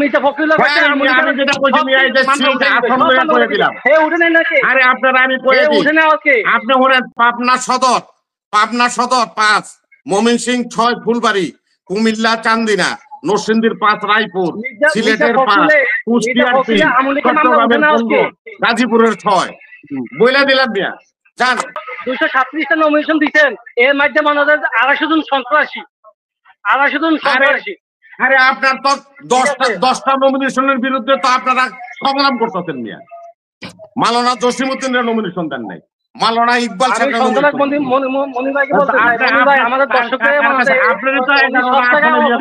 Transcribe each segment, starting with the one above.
মির্জা ফখরুল্লাহ কইছে আমি যেটা কইছি মিয়া এই যে সিট আসন লইয়া কইয়া দিলাম। হে উঠে নাই নাকি? আরে আপনারা আমি কইয়া দিই। উঠে নাও কে? আপনি ওরেন পাবনা সদর 5, ময়মনসিংহ 6 ফুলবাড়ি, কুমিল্লা চান্দিনা, নরসিংদীর 5 রায়পুর, সিলেটের 5, কুষ্টিয়ার 3, চট্টগ্রামের 15, গাজীপুরের 6 বইলা দিলাম মিয়া জান 237টা নমিনেশন দিচ্ছেন, এর মধ্যে মনে হয় 250 জন সন্ত্রাসী। 250 জন সন্ত্রাসী। আরে আপনার তো 10টা নমিনেশনের বিরুদ্ধে তো আপনারা সংগ্রাম করতেছেন মিয়া। মাওলানা জসিমউদ্দিনের নমিনেশন দেন নাই, মাওলানা ইকবাল আমি সন্ত্রাস মনির ভাইকে বলতে চাই, মনির ভাই আমাদের দর্শকদের আপনারা তো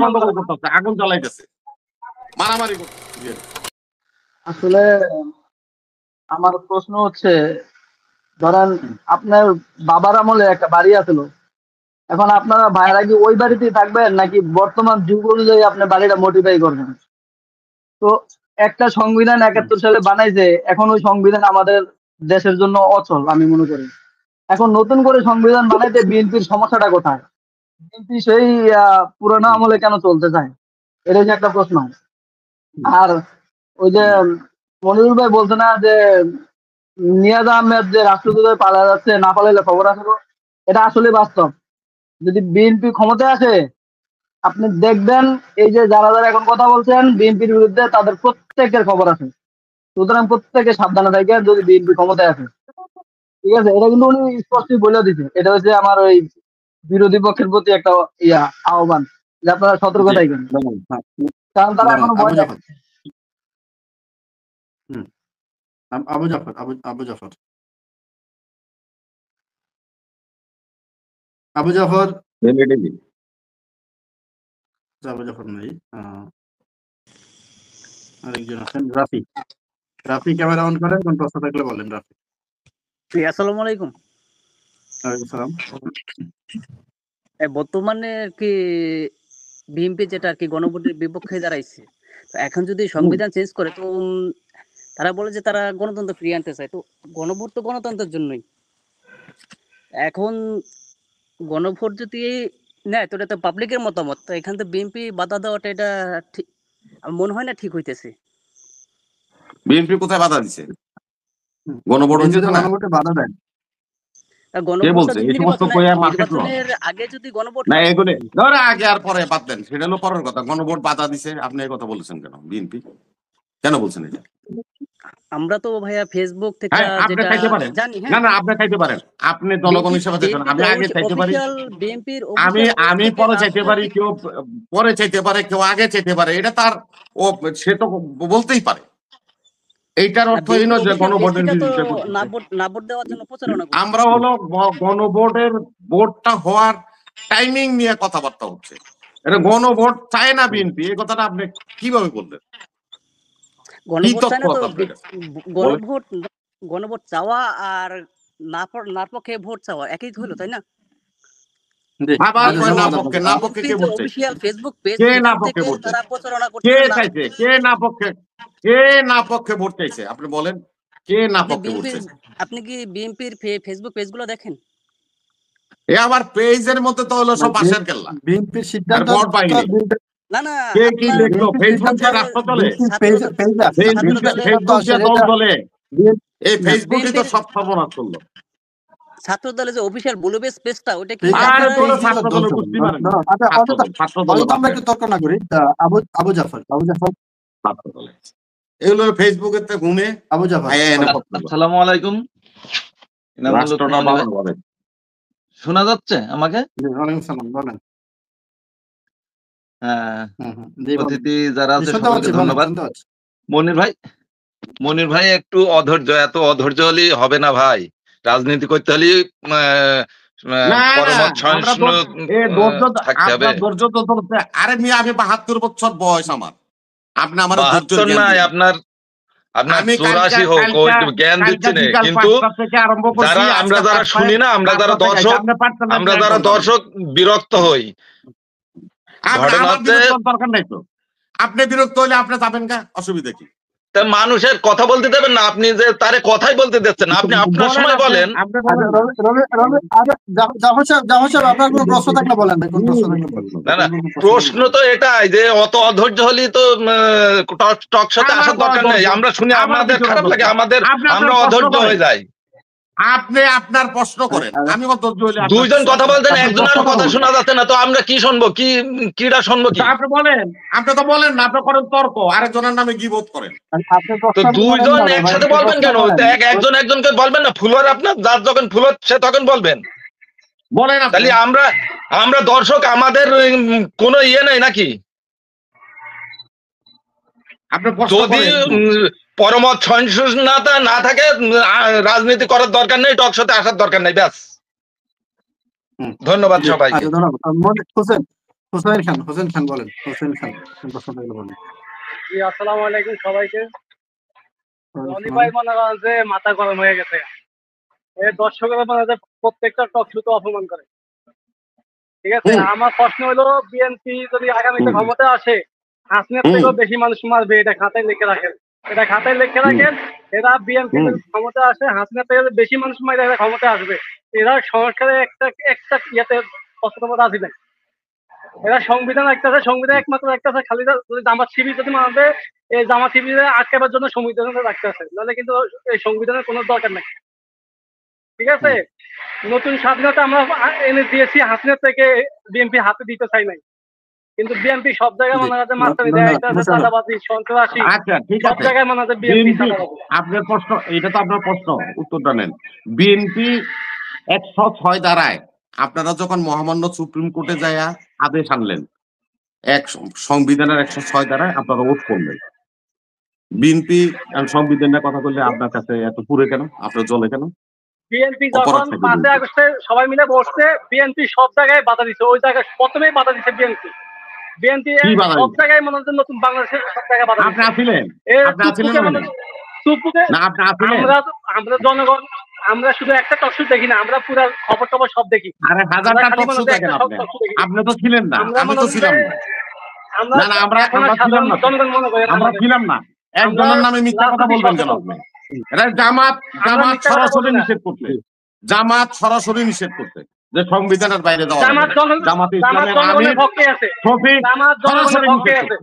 গন্ডগোল করতেছে, আগুন জ্বালাইতেছে, মারামারি করতেছে। আসলে আমার প্রশ্ন হচ্ছে, ধরেন আপনার বাবার আমলে একটা বাড়ি আছিল, এখন আপনারা ভাইরা কি ওই বাড়িতেই থাকবেন নাকি বর্তমান যুগ অনুযায়ী আপনার বাড়িটা মডিফাই করবেন? তো একটা সংবিধান 71 সালে বানাইছে, এখন ওই সংবিধান আমাদের দেশের জন্য অচল আমি মনে করি। এখন নতুন করে সংবিধান বানাইতে বিএনপির সমস্যাটা কোথায়? বিএনপি সেই পুরোনো আমলে কেন চলতে চায়, এটা হচ্ছে একটা প্রশ্ন। আর ওই যে মনিরুল ভাই বলছে না যে নিয়াজ আহমেদ যে রাষ্ট্রদূত পালা যাচ্ছে, না পালাইলে খবর আছে, এটা আসলে বাস্তব। যদি বিএনপি ক্ষমতায় আসে, আপনি দেখবেন এই যে যারা যারা এখন কথা বলছেন বিএনপির বিরুদ্ধে, তাদের প্রত্যেকের খবর আছে। সুতরাং প্রত্যেকে সাবধানে থাকেন যদি বিএনপি ক্ষমতায় আসে, ঠিক আছে? এটা কিন্তু উনি স্পষ্টই বলে দিচ্ছে। এটা হচ্ছে আমার ওই বিরোধী পক্ষের প্রতি একটা আহ্বান যে আপনারা সতর্ক থাকেন, কারণ তারা এখনো ভয় দেখাচ্ছে। আবু জাফর আবু জাফর আবু জাফর নাই, আরেকজন আছেন রাফি। রাফি ক্যামেরা অন করেন, কোন প্রশ্ন থাকলে বলেন রাফি। আসসালামু আলাইকুম। ওয়ালাইকুম সালাম। বর্তমানে কি বিএনপি যেটা আর কি গণভোটের বিপক্ষে দাঁড়াইছে, তো এখন যদি সংবিধান চেঞ্জ করে, তো তারা বলে যে তারা গণতন্ত্র ফিরিয়ে আনতে চায়। তো গণভোট তো গণতন্ত্রের জন্যই। এখন গণভোট যদি নেয় তো এটা তো পাবলিকের মতামত, তো এখান থেকে বিএনপি বাধা দেওয়াটা এটা ঠিক মনে হয় না ঠিক হইতেছে। বিএনপি কোথায় বাধা দিছে? গণভোট হচ্ছে না, গণভোটে বাধা দেন। আগে যদি গণভোট না, এগুলো ধরে আগে আর পরে বাদ দেন, সেটা হলো পরের কথা। গণভোট বাধা দিছে, আপনি এই কথা বলেছেন কেন? বিএনপি কেন বলছেন এটা? আমরা তো ভাইয়া ফেসবুক থেকে আপনি খাইতে পারেন, না না আপনি খাইতে পারেন, আপনি জনগণ হিসেবে দেখেন। আমি আগে চাইতে পারি, আমি পরে চাইতে পারি, কেউ পরে চাইতে পারে, কেউ আগে চাইতে পারে, এটা তার সে তো বলতেই পারে। এইটার অর্থ এই নয় যে গণভোটের বিরুদ্ধে আমরা হলো গণভোটের ভোটটা হওয়ার টাইমিং নিয়ে কথাবার্তা হচ্ছে। এটা গণভোট চায় না বিএনপি, এই কথাটা আপনি কিভাবে বললেন? গণভোট চাওয়া আর না পক্ষে ভোট চাওয়া একই হলো, তাই না? আপনি বলেন কে না পক্ষে ভোট চাইছে? আপনি কি বিএনপির ফেসবুক পেজগুলো দেখেন? আবার পেজের মধ্যে তো হলো সব বাসের কেল্লা। বিএনপির সিদ্ধান্ত না না, কে কি লিখলো? ফেসবুকে রাষ্ট্র চলে, ফেসবুকে দল চলে, এই ফেসবুকই তো সব খবর করলো। ছাত্র দলের যে অফিশিয়াল ব্লু পেজটা, ওটা কি ছাত্র দলের বুঝতে পারেন না? আমরা একটু তর্ক না করি। আবু জাফর ছাত্র দলে এগুলো ফেসবুকে তে ঘুমে। আবু জাফর আসসালামু আলাইকুম। শোনা যাচ্ছে আমাকে? ওয়ালাইকুম সালাম, বলেন। হ্যাঁ, অতিথি যারা আছে সবাইকে ধন্যবাদ। মনির ভাই একটু অধৈর্য, এত অধৈর্য হলে হবে না ভাই। রাজনীতি করতে হলে আরে মিয়া, আমি 72 বছর বয়স আমার। আপনি আমার নাই, আপনার 84 হোক, জ্ঞান দিচ্ছে না। কিন্তু আমরা যারা শুনি না, আমরা যারা দর্শক বিরক্ত হই। দরকার নাই তো, আপনি বিরক্ত হলে আপনি যাবেন গা, অসুবিধা কি? তা মানুষের কথা বলতে দেবেন না, আপনি যে তারে কথাই বলতে দিচ্ছেন, আপনি আপনার সময় বলেন। আপনার কোনো প্রশ্ন থাকলে বলেন, না না, প্রশ্ন তো এটাই যে অত অধৈর্য হলেই তো টক শোতে আসার দরকার নেই। আমরা শুনে আমাদের খারাপ লাগে, আমরা অধৈর্য হয়ে যাই। আপনি আপনার প্রশ্ন করেন, আমি দুইজন কথা বলতেন, একজনের কথা শোনা যাচ্ছে না, তো আমরা কি শুনবো, কিটা শুনবো কি? আপনি বলেন, আপনি তো বলেন না, আপনি করেন তর্ক, আরেকজনের নামে গিবত করেন। তো দুইজন একসাথে বলবেন কেন? একজন একজনকে বলবেন না? ফুলোর আপনার যার যখন ফুলোর সে তখন বলবেন, বলেন। তাহলে আমরা দর্শক, আমাদের কোনো ইয়ে নেই নাকি? যদি পরমত সহিষ্ণুতা না থাকে, রাজনীতি করার দরকার নেই, টক শোতে আসার দরকার নেই, ব্যাস। ধন্যবাদ সবাইকে। হোসেন খান বলেন। হোসেন খান বলেন। জি, আসসালামু আলাইকুম সবাইকে। রনি ভাই মনে করেন যে মাথা গরম হয়ে গেছে, দর্শকের মনে হয় প্রত্যেকটা টক শোতে অপমান করে। ঠিক আছে, আমার প্রশ্ন হলো, বিএনপি যদি আগামীতে ক্ষমতা আসে, হাসিনার থেকেও বেশি মানুষ মারবে, এটা খাতায় লিখে রাখেন। এরা বিএনপি ক্ষমতা আসে, হাসিনার থেকে বেশি মানুষ মারে এরা ক্ষমতা আসবে। এরা সরকারের একটা ইয়েতে কতটুকু রাজি নেই। এরা সংবিধান একমাত্র একটা আছে, খালি জামাত শিবির যদি মানবে, এই জামাত শিবিরে আটকাবার জন্য সংবিধানে রাখতে আছে, নাহলে কিন্তু এই সংবিধানের কোনো দরকার নেই। ঠিক আছে, নতুন স্বাধীনতা আমরা এনে দিয়েছি, হাসিনার থেকে বিএনপি হাতে দিতে চাই নাই, কিন্তু বিএনপি সব জায়গায় মনে হচ্ছে মাস্টারি দেয়, চাঁদাবাজি, সন্ত্রাসী, সব জায়গায় মনে হচ্ছে বিএনপি। আপনার প্রশ্ন, এটা তো আপনার প্রশ্ন, উত্তরটা নেন। বিএনপি 106 ধারায় আপনারা যখন মহামান্য সুপ্রিম কোর্টে যায় আদেশ আনলেন, সংবিধানের 106 ধারায় আপনারা ভোট করলেন। বিএনপি সংবিধানের কথা বললে আপনার কাছে এত পুরে কেন, আপনার জলে কেন? বিএনপি যখন 5 আগস্টে সবাই মিলে বসছে, বিএনপি সব জায়গায় বাধা দিচ্ছে, ওই জায়গায় প্রথমেই বাধা দিচ্ছে বিএনপি সব জায়গায় মনে হচ্ছে নতুন বাংলাদেশের সব জায়গায় বাধা। আপনি আছিলেন? আমরা জনগণ, আমরা শুধু একটা টক শো দেখি না, আমরা পুরো খবর টবর সব দেখি। আরে হাজারটা টক শো দেখেন আপনি তো ছিলেন না, আমি তো ছিলাম না। আমরা ছিলাম না। একজনের নামে মিথ্যা কথা বলবেন কেন আপনি? এটা জামাত সরাসরি নিষেধ করতে, জামাত সরাসরি নিষেধ করতে যে সংবিধানের বাইরে যাওয়া যাবে না। জামাত ইসলামের আমির শফিক সরাসরি নিষেধ করতে,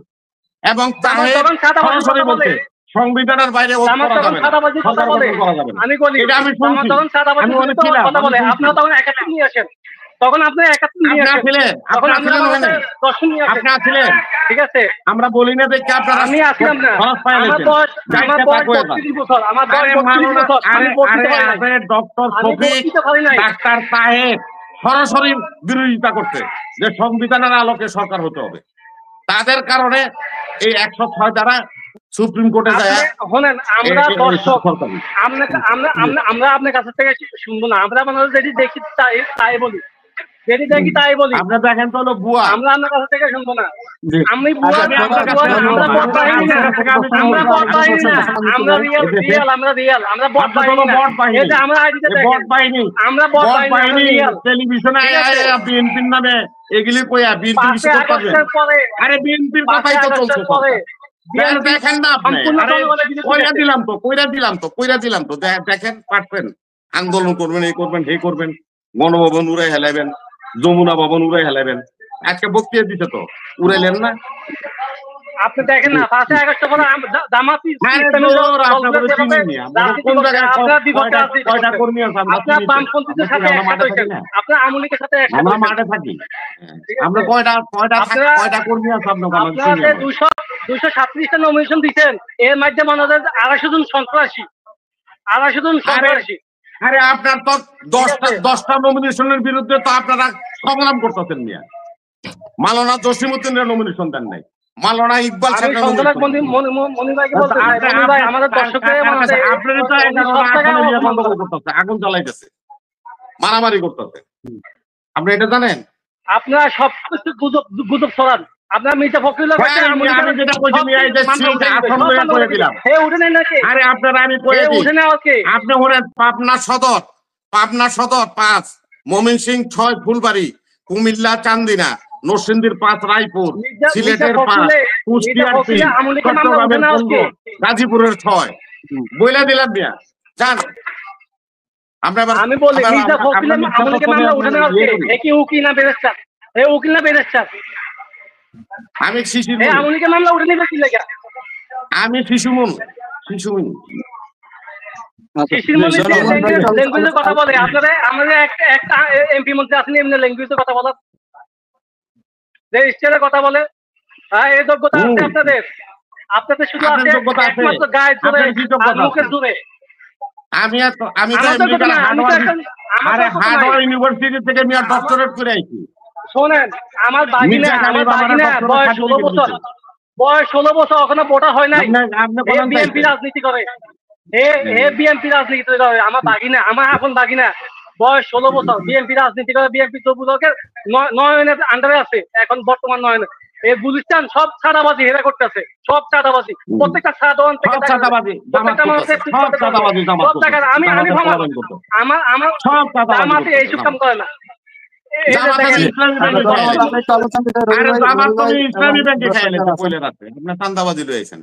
এবং সরাসরি বলতে সংবিধানের বাইরে আমি বলি, আমি আপনারা তখন একাত্তর নিয়ে আসেন, তখন আপনি একাত্তর নিয়ে আসেন, ঠিক আছে? আমরা বলি না দেখে আপনারা, আমি আসলাম না, আমার বয়স 32 বছর, আমার বয়স 32 বছর, ডক্টর শফিক, ডাক্তার সাহেব সরাসরি বিরোধিতা করছে যে সংবিধানের আলোকে সরকার হতে হবে। তাদের কারণে এই 106 দ্বারা সুপ্রিম কোর্টে যায়। শোনেন, আমরা দর্শক, আমরা আপনার কাছ থেকে শুনবো না, আমরা যেটি দেখি তাই বলি, যেটি দেখি তাই বলি। আমরা দেখেন তো হলো বুয়া, আমরা আপনার কাছ থেকে শুনবো না। আমি বুয়া, আমরা বট বাহিনী না, আমরা বট বাহিনী না, আমরা রিয়াল, আমরা রিয়াল, আমরা বট বাহিনী না। এই যে আমরা আইডিতে দেখেন, বট বাহিনী, আমরা বট বাহিনী, টেলিভিশনে বিএনপির নামে এগুলি কইয়া বিএনপি বিশেষ করবে। আরে বিএনপির কথাই তো চলছে, দেখেন না আপনি? কইরা দিলাম তো দেখেন, পারবেন, আন্দোলন করবেন, এই করবেন, এই করবেন, গণভবন উড়াই হেলাইবেন, যমুনা ভবন উড়াই হেলাইবেন। আজকে বক্তৃতা দিতে তো উড়াইলেন না? আপনি দেখেন না, 5 আগস্ট পরে জামাতি আপনার আওয়ামী লীগের সাথে আমরা মাঠে থাকি, আমরা কয়টা কর্মী আছে আপনার? 237টা নমিনেশন দিচ্ছেন, এর মধ্যে মনে হয় 250 জন সন্ত্রাসী। আরে আপনার তো 10টা নমিনেশনের বিরুদ্ধে তো আপনারা সংগ্রাম করতেছেন নিয়ে। মাওলানা জসিমউদ্দিনের নমিনেশন দেন নাই, মাওলানা ইকবাল সাহেবের আগুন জ্বালাইতেছে, মারামারি করতেছে, আপনি এটা জানেন? আপনারা সবকিছু গুজব ছড়ান। আপনার মির্জা ফখরুল আমি যেটা কইছি আরে আপনারা আমি কই আপনি হলেন পাবনা সদর 5, ময়মনসিংহ 6, ফুলবাড়ি, কুমিল্লা চান্দিনা, নরসিংদীর 5, রায়পুর, সিলেটের 5, কুষ্টিয়ার 3, চট্টগ্রামের 15, গাজীপুরের 6 বইলা দিলাম মিয়া জান আমি বলি মির্জা ফখরুল আমলকে মামলা উঠানো আছে একই উকিল না বেরেস্টার উকিল না বেরেস্টার আমি শিশির আমলকে মামলা উঠে নেবে কি লাগা আমি শিশুমন শিশির মনে ল্যাঙ্গুয়েজে কথা বলে আপনারা আমাদের একটা এমপি মন্ত্রী আছেন এমনি ল্যাঙ্গুয়েজে কথা বলা যে স্টাইলে কথা বলে এই যোগ্যতা আছে আপনাদের শুধু আছে একমাত্র গায়ে জোরে আর মুখের জোরে আমি হার্ভার্ড ইউনিভার্সিটি থেকে আমি ডক্টরেট করে আইছি শোনেন আমার বাগিনা বয়স 16 বছর এখনো ভোটার হয় নাই বিএনপি রাজনীতি করে বিএনপি রাজনীতি করে আমার বাগিনা আমার এখন বাগিনা বয়স 16 বছর বিএনপি রাজনীতি করে বিএনপি চৌবুদকের নয়নের আন্ডারে আছে এখন বর্তমান নয়নে এই গুলিস্তান সব ছাড়াবাজি হেরা করতেছে সব ছাড়াবাজি প্রত্যেকটা ছাড়াবান থেকে আমার এইসব কাম করে না ইসলামী ব্যাংকে খাইলেন চাঁদাবাজি রয়েছেন